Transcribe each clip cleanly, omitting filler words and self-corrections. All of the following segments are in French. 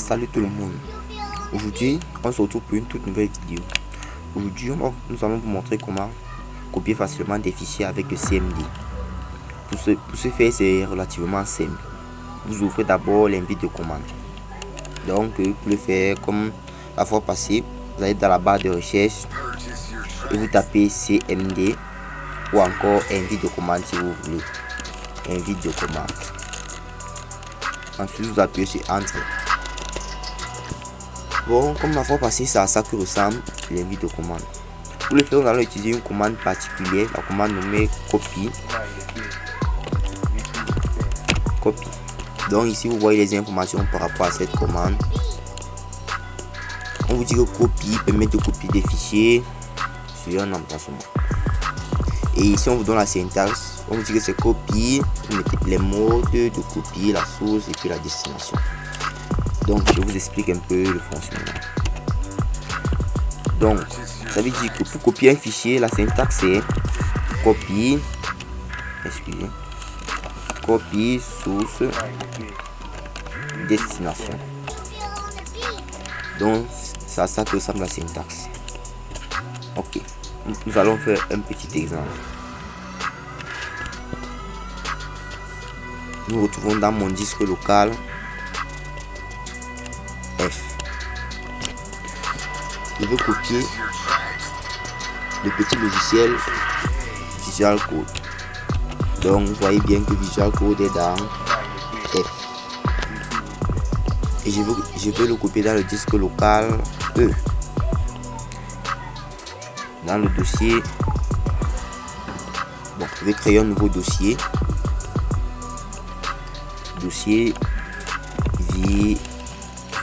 Salut tout le monde. Aujourd'hui, on se retrouve pour une toute nouvelle vidéo. Aujourd'hui, nous allons vous montrer comment copier facilement des fichiers avec le CMD. Pour ce faire, c'est relativement simple. Vous ouvrez d'abord l'invite de commande. Donc, pour le faire, comme la fois passée, vous allez dans la barre de recherche et vous tapez CMD ou encore invite de commande si vous voulez. Invite de commande. Ensuite, vous appuyez sur Entrée. Bon, comme la fois passée, c'est à ça que ressemble l'invite de commande. Pour le faire, nous allons utiliser une commande particulière, la commande nommée copie. Copie. Donc ici, vous voyez les informations par rapport à cette commande. On vous dit que copie permet de copier des fichiers sur un emplacement. Et ici, on vous donne la syntaxe. On vous dit que c'est copie, vous mettez les modes de copier, la source et puis la destination. Donc, je vous explique un peu le fonctionnement. Donc, ça veut dire que pour copier un fichier, la syntaxe est copie, copie, source, destination. Donc, c'est à ça que ressemble la syntaxe. Ok, nous allons faire un petit exemple. Nous retrouvons dans mon disque local F. Je veux copier le petit logiciel Visual Code. Donc vous voyez bien que Visual Code est dans F. Et je veux le copier dans le disque local E. Dans le dossier, bon, je vais créer un nouveau dossier. Dossier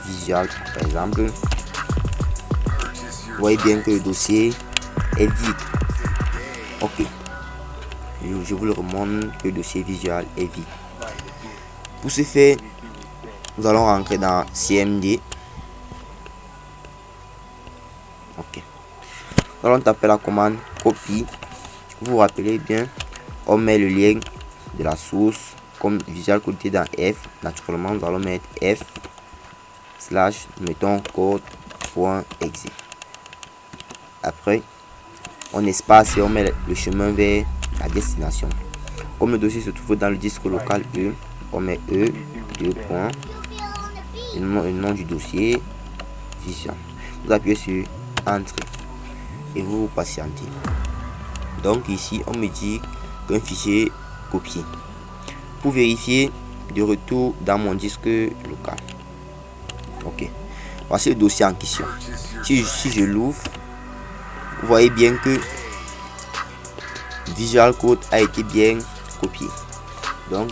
Visual par exemple. Vous voyez bien que le dossier est vide. Ok, je vous le remonte que le dossier Visual est vide. Pour ce faire, nous allons rentrer dans CMD. Ok, nous allons taper la commande copie. Vous vous rappelez bien, on met le lien de la source. Comme Visual Code est dans F, naturellement nous allons mettre F / mettons code.exe. Après, on espace et on met le chemin vers la destination. Comme le dossier se trouve dans le disque local E, on met E, 2 points, le nom du dossier, Visual. Vous appuyez sur Entrée et vous patientez. Donc ici, on me dit qu'un fichier copié. Pour vérifier, de retour dans mon disque local. Ok, voici le dossier en question. Si je l'ouvre, vous voyez bien que Visual Code a été bien copié. Donc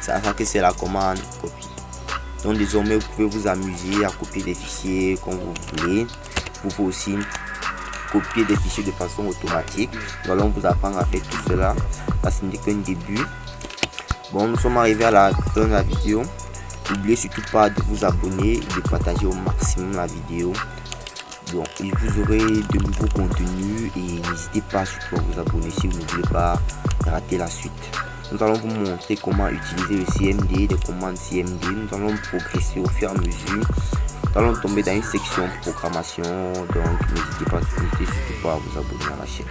ça fait que c'est la commande copie. Donc désormais vous pouvez vous amuser à copier des fichiers comme vous voulez. Vous pouvez aussi copier des fichiers de façon automatique. Nous allons vous apprendre à faire tout cela. Là, ce n'est qu'un début. Bon, nous sommes arrivés à la fin de la vidéo. N'oubliez surtout pas de vous abonner et de partager au maximum la vidéo. Donc, vous aurez de nouveaux contenus et n'hésitez pas surtout à vous abonner si vous ne voulez pas rater la suite. Nous allons vous montrer comment utiliser le CMD, des commandes CMD. Nous allons progresser au fur et à mesure. Nous allons tomber dans une section programmation. Donc, n'hésitez surtout pas à vous abonner à la chaîne.